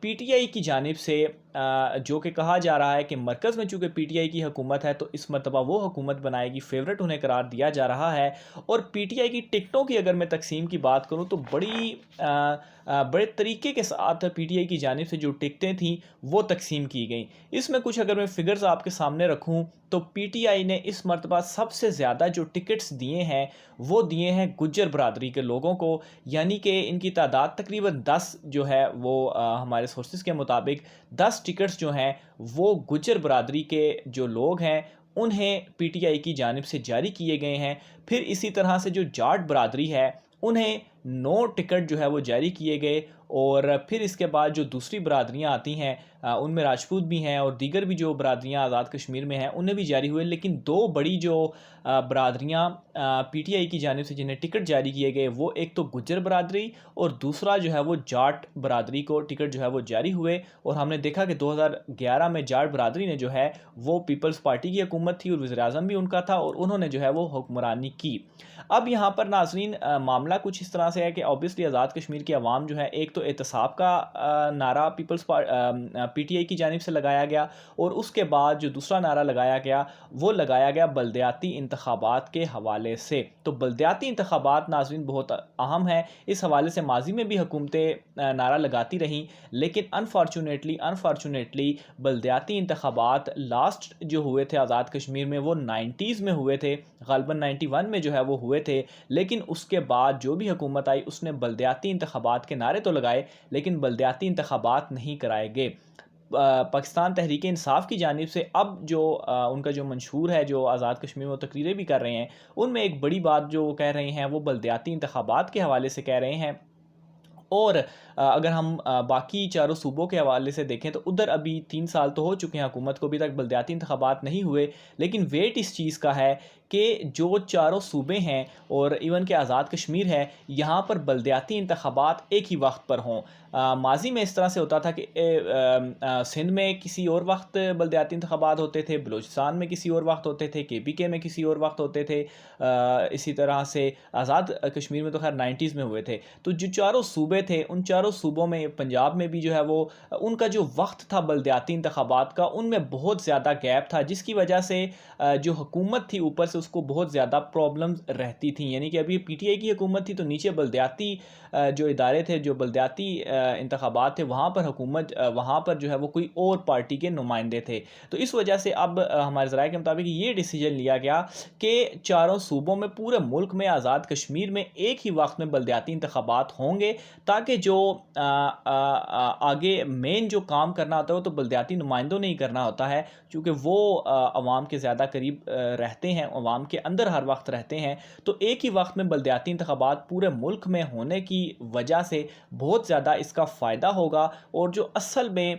P T I کی جانب سے جو کہ کہا جا رہا ہے کہ مرکز میں چونکہ پی ٹی آئی کی حکومت ہے تو اس مرتبہ وہ حکومت بنائے گی، فیورٹ انہیں قرار دیا جا رہا ہے۔ اور پی ٹی آئی کی ٹکٹوں کی اگر میں تقسیم کی بات کروں تو بڑے طریقے کے ساتھ پی ٹی آئی کی جانب سے جو ٹکٹیں تھیں وہ تقسیم کی گئیں۔ اس میں کچھ اگر میں فگرز آپ کے سامنے رکھوں تو پی ٹی آئی نے اس مرتبہ سب سے زیادہ جو ٹکٹس دیے ہیں وہ دیے ہیں گجر برادری کے لوگوں کو، یعنی کہ ان کی تعداد تقریباً 10 جو ہے وہ ہمارے سورسز کے مطابق 10 ٹکٹس جو ہیں وہ گجر برادری کے جو لوگ ہیں انہیں پی ٹی آئی کی جانب سے جاری کیے گئے ہیں۔ پھر اسی طرح سے جو جاٹ برادری ہے انہیں 9 ٹکٹ جو ہے وہ جاری کیے گئے، اور پھر اس کے بعد جو دوسری برادریاں آتی ہیں ان میں راجپوت بھی ہیں اور دیگر بھی جو برادریاں آزاد کشمیر میں ہیں انہیں بھی جاری ہوئے، لیکن 2 بڑی جو برادریاں پی ٹی آئی کی جانب سے جنہیں ٹکٹ جاری کیے گئے وہ ایک تو گجر برادری اور دوسرا جو ہے وہ جاٹ برادری کو ٹکٹ جو ہے وہ جاری ہوئے۔ اور ہم نے دیکھا کہ 2011 میں جاٹ برادری نے جو ہے وہ پیپلز پارٹی کی حکومت تھی اور وزیر اعظم بھی ان کا تھا، اور انہوں نے جو ہے وہ حکمرانی کی۔ اب یہاں پر ناظرین معاملہ کچھ اس طرح سے ہے کہ اوبیسلی آزاد کشمیر کی عوام جو ہے ایک تو احتساب کا نعرہ پی ٹی آئی کی جانب سے لگایا گیا، اور اس کے بعد جو دوسرا نعرہ لگایا گیا وہ لگایا گیا بلدیاتی انتخابات کے حوالے سے۔ تو بلدیاتی انتخابات ناظرین بہت اہم ہے، اس حوالے سے ماضی میں بھی حکومتیں نعرہ لگاتی رہیں، لیکن انفارچونیٹلی بلدیاتی انتخابات لاسٹ جو ہوئے تھے آزاد کشمیر میں وہ 90s میں ہوئے تھے، غالباً 91 میں جو ہے وہ ہوئے تھے، لیکن اس کے بعد جو بھی حکومت آئی اس نے بلدیاتی انتخابات کے نعرے تو لگائے لیکن بلدیاتی انتخابات نہیں کرائے گئے۔ پاکستان تحریک انصاف کی جانب سے اب جو ان کا جو منشور ہے جو آزاد کشمیر میں وہ تقریریں بھی کر رہے ہیں، ان میں ایک بڑی بات جو وہ کہہ رہے ہیں وہ بلدیاتی انتخابات کے حوالے سے کہہ رہے ہیں۔ اور اگر ہم باقی چاروں صوبوں کے حوالے سے دیکھیں تو ادھر ابھی 3 سال تو ہو چکے ہیں حکومت کو، ابھی تک بلدیاتی انتخابات نہیں ہوئے، لیکن ویٹ اس چیز کا ہے کہ جو چاروں صوبے ہیں اور ایون کہ آزاد کشمیر ہے یہاں پر بلدیاتی انتخابات ایک ہی وقت پر ہوں۔ ماضی میں اس طرح سے ہوتا تھا کہ سندھ میں کسی اور وقت بلدیاتی انتخابات ہوتے تھے، بلوچستان میں کسی اور وقت ہوتے تھے، کے پی کے میں کسی اور وقت ہوتے تھے، اسی طرح سے آزاد کشمیر میں تو خیر 90s میں ہوئے تھے۔ تو جو چاروں صوبے تھے ان چاروں صوبوں میں پنجاب میں بھی جو ہے وہ ان کا جو وقت تھا بلدیاتی انتخابات کا ان میں بہت زیادہ گیپ تھا، جس کی وجہ سے جو حکومت تھی اوپر سے اس کو بہت زیادہ پرابلمز رہتی تھیں، یعنی کہ ابھی پی ٹی آئی کی حکومت تھی تو نیچے بلدیاتی جو ادارے تھے، جو بلدیاتی انتخابات تھے وہاں پر حکومت وہاں پر جو ہے وہ کوئی اور پارٹی کے نمائندے تھے۔ تو اس وجہ سے اب ہمارے ذرائع کے مطابق یہ ڈیسیجن لیا گیا کہ چاروں صوبوں میں پورے ملک میں آزاد کشمیر میں ایک ہی وقت میں بلدیاتی انتخابات ہوں گے، تاکہ جو آگے مین جو کام کرنا ہوتا ہے وہ تو بلدیاتی نمائندوں نے ہی کرنا ہوتا ہے، چونکہ وہ عوام کے زیادہ قریب رہتے ہیں، عوام کے اندر ہر وقت رہتے ہیں۔ تو ایک ہی وقت میں بلدیاتی انتخابات پورے ملک میں ہونے کی وجہ سے بہت زیادہ اس کا فائدہ ہوگا، اور جو اصل میں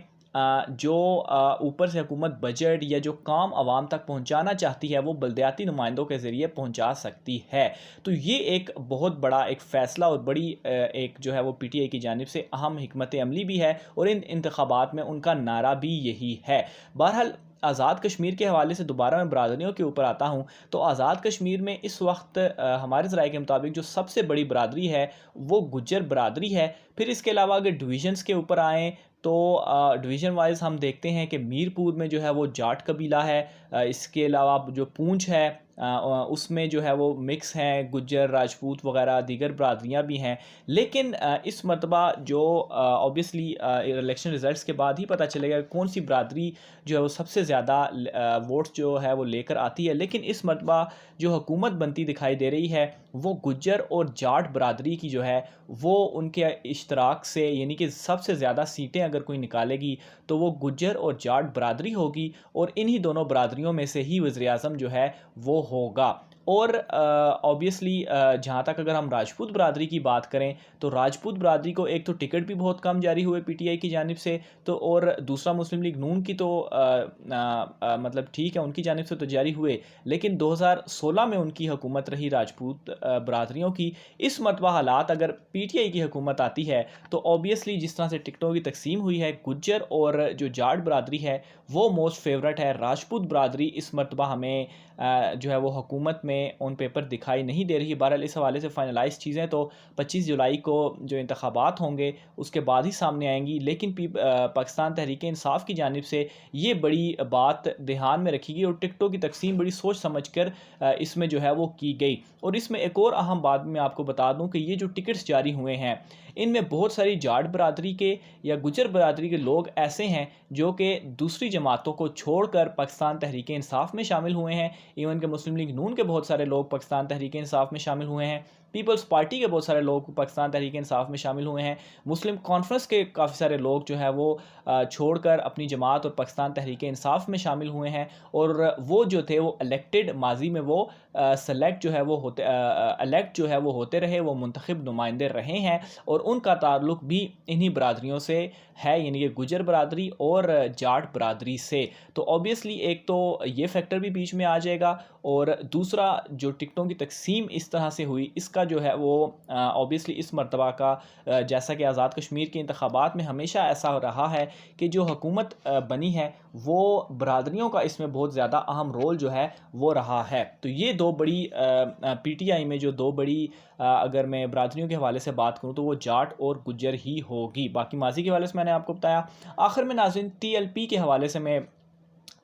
جو اوپر سے حکومت بجٹ یا جو کام عوام تک پہنچانا چاہتی ہے وہ بلدیاتی نمائندوں کے ذریعے پہنچا سکتی ہے۔ تو یہ ایک بہت بڑا ایک فیصلہ اور بڑی ایک جو ہے وہ پی ٹی آئی کی جانب سے اہم حکمت عملی بھی ہے، اور ان انتخابات میں ان کا نعرہ بھی یہی ہے۔ بہرحال آزاد کشمیر کے حوالے سے دوبارہ میں برادریوں کے اوپر آتا ہوں تو آزاد کشمیر میں اس وقت ہمارے ذرائع کے مطابق جو سب سے بڑی برادری ہے وہ گجر برادری ہے۔ پھر اس کے علاوہ اگر ڈویژنز کے اوپر آئیں تو ڈویژن وائز ہم دیکھتے ہیں کہ میر پور میں جو ہے وہ جاٹ قبیلہ ہے، اس کے علاوہ جو پونچھ ہے اس میں جو ہے وہ مکس ہیں، گجر، راجپوت وغیرہ دیگر برادریاں بھی ہیں۔ لیکن اس مرتبہ جو اوبیسلی الیکشن ریزلٹس کے بعد ہی پتہ چلے گا کون سی برادری جو ہے وہ سب سے زیادہ ووٹس جو ہے وہ لے کر آتی ہے، لیکن اس مرتبہ جو حکومت بنتی دکھائی دے رہی ہے وہ گجر اور جاٹ برادری کی جو ہے وہ ان کے اشتراک سے، یعنی کہ سب سے زیادہ سیٹیں اگر کوئی نکالے گی تو وہ گجر اور جاٹ برادری ہوگی، اور انہی دونوں برادریوں میں سے ہی وزیر اعظم جو ہے وہ ہوگا۔ اور اوبیسلی جہاں تک اگر ہم راجپوت برادری کی بات کریں تو راجپوت برادری کو ایک تو ٹکٹ بھی بہت کم جاری ہوئے پی ٹی آئی کی جانب سے، تو اور دوسرا مسلم لیگ نون کی تو مطلب ٹھیک ہے ان کی جانب سے تو جاری ہوئے، لیکن 2016 میں ان کی حکومت رہی راجپوت برادریوں کی۔ اس مرتبہ حالات اگر پی ٹی آئی کی حکومت آتی ہے تو اوبیسلی جس طرح سے ٹکٹوں کی تقسیم ہوئی ہے گجر اور جو جاٹ برادری ہے وہ موسٹ فیورٹ ہے، راجپوت برادری اس مرتبہ ہمیں جو ہے وہ حکومت میں ہمیں آن پیپر دکھائی نہیں دے رہی. بہرحال اس حوالے سے فائنلائز چیزیں تو 25 جولائی کو جو انتخابات ہوں گے اس کے بعد ہی سامنے آئیں گی. لیکن پاکستان تحریک انصاف کی جانب سے یہ بڑی بات دھیان میں رکھی گئی اور ٹکٹوں کی تقسیم بڑی سوچ سمجھ کر اس میں جو ہے وہ کی گئی. اور اس میں ایک اور اہم بات میں آپ کو بتا دوں کہ یہ جو ٹکٹس جاری ہوئے ہیں ان میں بہت ساری جاٹ برادری کے یا گجر برادری کے لوگ ایسے ہیں جو کہ دوسری جماعتوں کو چھوڑ کر پاکستان تحریک انصاف میں شامل ہوئے ہیں. ایون کہ مسلم لیگ نون کے بہت سارے لوگ پاکستان تحریک انصاف میں شامل ہوئے ہیں. پیپلز پارٹی کے بہت سارے لوگ پاکستان تحریک انصاف میں شامل ہوئے ہیں. مسلم کانفرنس کے کافی سارے لوگ جو ہے وہ چھوڑ کر اپنی جماعت اور پاکستان تحریک انصاف میں شامل ہوئے ہیں. اور وہ جو تھے وہ الیکٹڈ ماضی میں وہ سلیکٹ جو ہے وہ ہوتے الیکٹ جو ہے وہ ہوتے رہے, وہ منتخب نمائندے رہے ہیں اور ان کا تعلق بھی انہی برادریوں سے ہے, یعنی کہ گجر برادری اور جاٹ برادری سے. تو اوبیسلی ایک تو یہ فیکٹر بھی بیچ میں آ جائے گا اور دوسرا جو ٹکٹوں کی تقسیم اس طرح سے ہوئی اس کا جو ہے وہ اوبیسلی اس مرتبہ کا جیسا کہ آزاد کشمیر کے انتخابات میں ہمیشہ ایسا رہا ہے کہ جو حکومت بنی ہے وہ برادریوں کا اس میں بہت زیادہ اہم رول جو ہے وہ رہا ہے. تو یہ دو بڑی پی ٹی آئی میں جو دو بڑی اگر میں برادریوں کے حوالے سے بات کروں تو وہ جاٹ اور گجر ہی ہوگی. باقی ماضی کے حوالے سے میں نے آپ کو بتایا. آخر میں ناظرین ٹی ایل پی کے حوالے سے میں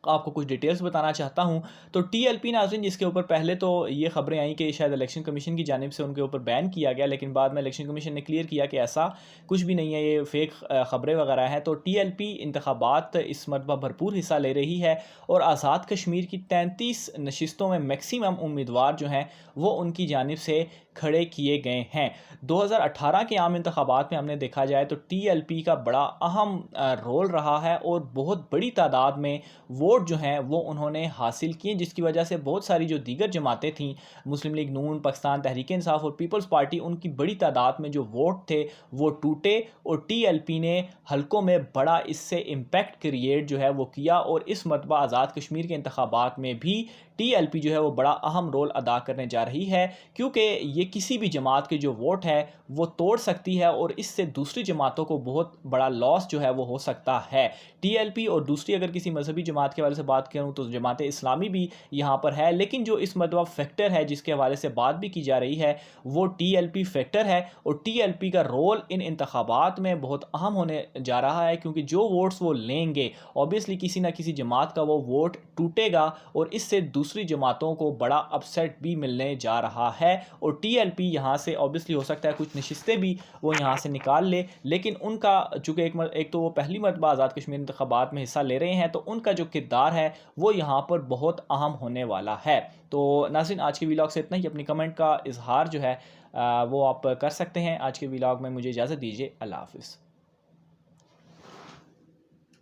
آپ کو کچھ ڈیٹیلز بتانا چاہتا ہوں. تو ٹی ایل پی ناظرین جس کے اوپر پہلے تو یہ خبریں آئیں کہ شاید الیکشن کمیشن کی جانب سے ان کے اوپر بین کیا گیا, لیکن بعد میں الیکشن کمیشن نے کلیئر کیا کہ ایسا کچھ بھی نہیں ہے, یہ فیک خبریں وغیرہ ہیں. تو ٹی ایل پی انتخابات اس مرتبہ بھرپور حصہ لے رہی ہے اور آزاد کشمیر کی 33 نشستوں میں میکسیمم امیدوار جو ہیں وہ ان کی جانب سے کھڑے کیے گئے ہیں. 2018 کے عام انتخابات میں ہم نے دیکھا جائے تو ٹی ایل پی کا بڑا اہم رول رہا ہے اور بہت بڑی تعداد میں ووٹ جو ہیں وہ انہوں نے حاصل کیے, جس کی وجہ سے بہت ساری جو دیگر جماعتیں تھیں مسلم لیگ نون, پاکستان تحریک انصاف اور پیپلز پارٹی, ان کی بڑی تعداد میں جو ووٹ تھے وہ ٹوٹے اور ٹی ایل پی نے حلقوں میں بڑا اس سے امپیکٹ کریٹ جو ہے وہ کیا. اور اس مرتبہ آزاد کشمیر کے انتخابات میں بھی ٹی ایل پی جو ہے وہ بڑا اہم رول ادا کرنے جا رہی ہے, کیونکہ یہ کسی بھی جماعت کے جو ووٹ ہے وہ توڑ سکتی ہے اور اس سے دوسری جماعتوں کو بہت بڑا لاس جو ہے وہ ہو سکتا ہے. ٹی ایل پی اور دوسری اگر کسی مذہبی جماعت کے حوالے سے بات کروں تو جماعت اسلامی بھی یہاں پر ہے, لیکن جو اس مرتبہ فیکٹر ہے جس کے حوالے سے بات بھی کی جا رہی ہے وہ ٹی ایل پی فیکٹر ہے. اور ٹی ایل پی کا رول ان انتخابات میں بہت اہم ہونے جا رہا ہے, کیونکہ جو ووٹس وہ لیں گے اوبیسلی کسی نہ کسی جماعت کا وہ ووٹ ٹوٹے گا اور اس سے دوسری جماعتوں کو بڑا اپسیٹ بھی ملنے جا رہا ہے. اور ٹی ایل پی یہاں سے اوبیسلی ہو سکتا ہے کچھ نشستیں بھی وہ یہاں سے نکال لے, لیکن ان کا چونکہ ایک تو وہ پہلی مرتبہ آزاد کشمیر انتخابات میں حصہ لے رہے ہیں تو ان کا جو کردار ہے وہ یہاں پر بہت اہم ہونے والا ہے. تو ناظرین آج کے ویلاگ سے اتنا ہی. اپنی کمنٹ کا اظہار جو ہے وہ آپ کر سکتے ہیں. آج کے ویلاگ میں مجھے اجازت دیجیے. اللہ حافظ.